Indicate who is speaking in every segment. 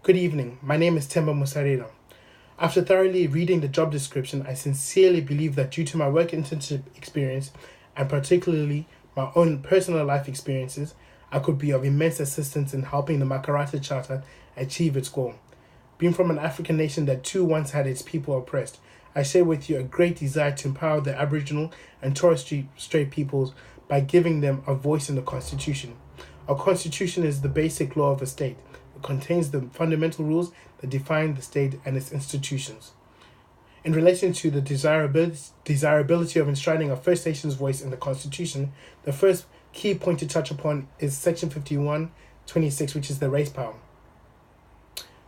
Speaker 1: Good evening. My name is Temba Musarira. After thoroughly reading the job description, I sincerely believe that due to my work internship experience and particularly my own personal life experiences, I could be of immense assistance in helping the Makarrata Charter achieve its goal. Being from an African nation that too once had its people oppressed, I share with you a great desire to empower the Aboriginal and Torres Strait peoples by giving them a voice in the Constitution. A constitution is the basic law of a state. It contains the fundamental rules that define the state and its institutions. In relation to the desirability of enshrining a First Nations voice in the Constitution, the first key point to touch upon is Section 51(26), which is the race power.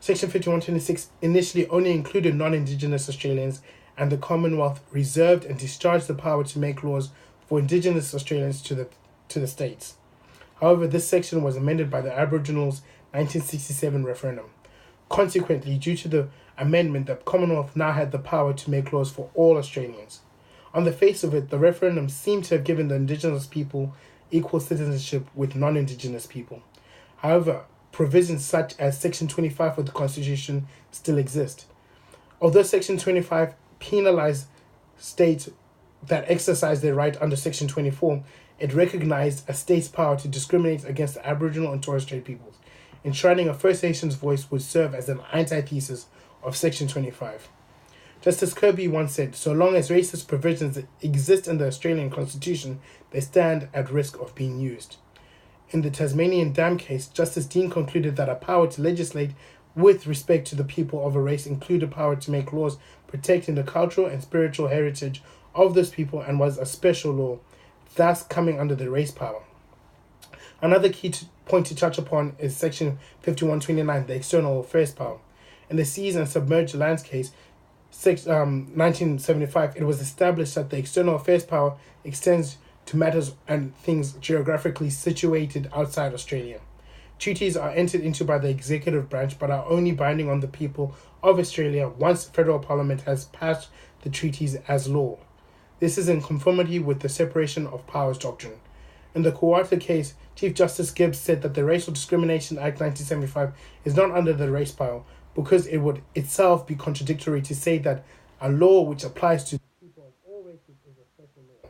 Speaker 1: Section 51(26) initially only included non-Indigenous Australians, and the Commonwealth reserved and discharged the power to make laws for Indigenous Australians to the states. However, this section was amended by the Aboriginals' 1967 referendum. Consequently, due to the amendment, the Commonwealth now had the power to make laws for all Australians. On the face of it, the referendum seemed to have given the Indigenous people equal citizenship with non-Indigenous people. However, provisions such as Section 25 of the Constitution still exist. Although Section 25 penalized states that exercise their right under Section 24, it recognized a state's power to discriminate against the Aboriginal and Torres Strait peoples. Enshrining a First Nations voice would serve as an antithesis of Section 25. Justice Kirby once said, "So long as racist provisions exist in the Australian Constitution, they stand at risk of being used." In the Tasmanian Dam case, Justice Dean concluded that a power to legislate with respect to the people of a race included power to make laws protecting the cultural and spiritual heritage of those people and was a special law, thus coming under the race power. Another key point to touch upon is Section 51(29), the external affairs power. In the Seas and Submerged Lands case, 1975, it was established that the external affairs power extends to matters and things geographically situated outside Australia. Treaties are entered into by the executive branch but are only binding on the people of Australia once the federal parliament has passed the treaties as law. This is in conformity with the separation of powers doctrine. In the Makarrata case, Chief Justice Gibbs said that the Racial Discrimination Act 1975 is not under the race power because it would itself be contradictory to say that a law which applies to people of all races is a special law.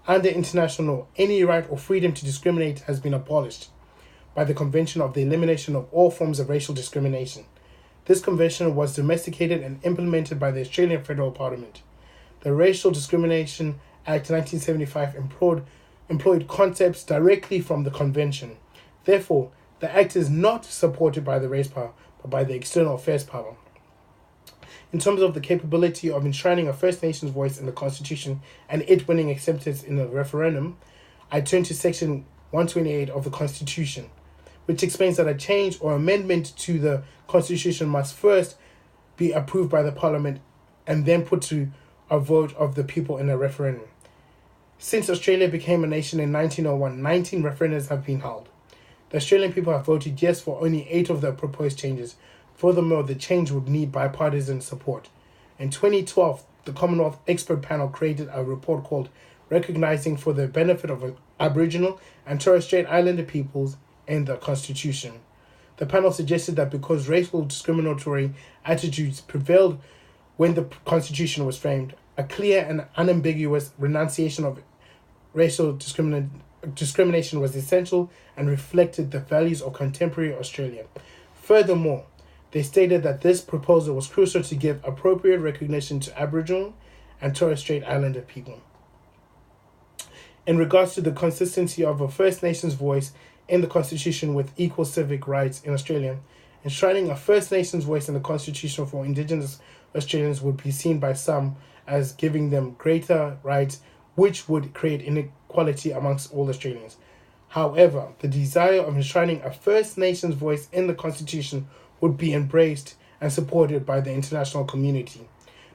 Speaker 1: Under international law, any right or freedom to discriminate has been abolished by the Convention of the Elimination of All Forms of Racial Discrimination. This convention was domesticated and implemented by the Australian Federal Parliament. The Racial Discrimination Act 1975 employed concepts directly from the convention. Therefore, the act is not supported by the race power, but by the external affairs power. In terms of the capability of enshrining a First Nations voice in the Constitution and it winning acceptance in a referendum, I turn to Section 128 of the Constitution, which explains that a change or amendment to the Constitution must first be approved by the Parliament and then put to a vote of the people in a referendum. Since Australia became a nation in 1901, 19 referendums have been held. The Australian people have voted yes for only 8 of the proposed changes. Furthermore, the change would need bipartisan support. In 2012, the Commonwealth Expert Panel created a report called Recognising for the Benefit of Aboriginal and Torres Strait Islander Peoples in the Constitution. The panel suggested that because racial discriminatory attitudes prevailed when the Constitution was framed, a clear and unambiguous renunciation of racial discrimination was essential and reflected the values of contemporary Australia. Furthermore, they stated that this proposal was crucial to give appropriate recognition to Aboriginal and Torres Strait Islander people. In regards to the consistency of a First Nations voice in the Constitution with equal civic rights in Australia, enshrining a First Nations voice in the Constitution for Indigenous Australians would be seen by some as giving them greater rights, which would create inequality amongst all Australians. However, the desire of enshrining a First Nations voice in the Constitution would be embraced and supported by the international community.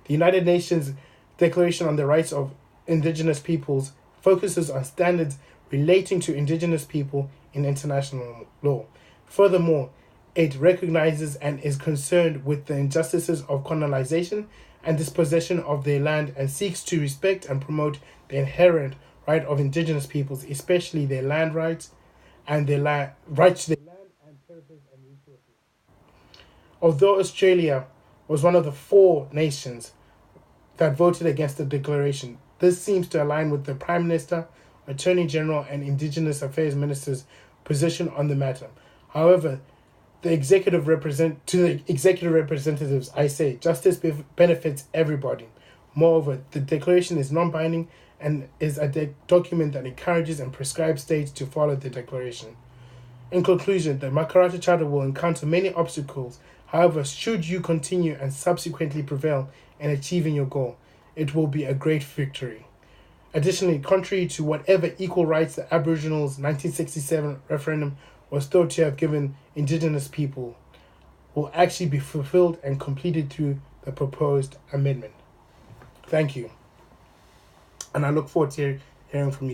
Speaker 1: The United Nations Declaration on the Rights of Indigenous Peoples focuses on standards relating to Indigenous people in international law. Furthermore, it recognizes and is concerned with the injustices of colonization and dispossession of their land and seeks to respect and promote the inherent right of Indigenous peoples, especially their land rights and their rights to their land and territories and resources. Although Australia was one of the 4 nations that voted against the declaration, this seems to align with the Prime Minister, Attorney General, and Indigenous Affairs Minister's position on the matter. However, to the executive representatives, I say justice benefits everybody. Moreover, the declaration is non-binding and is a document that encourages and prescribes states to follow the declaration. In conclusion, the Makarrata Charter will encounter many obstacles. However, should you continue and subsequently prevail in achieving your goal, it will be a great victory. Additionally, contrary to whatever equal rights the Aboriginals' 1967 referendum was thought to have given Indigenous people, will actually be fulfilled and completed through the proposed amendment. Thank you. And I look forward to hearing from you.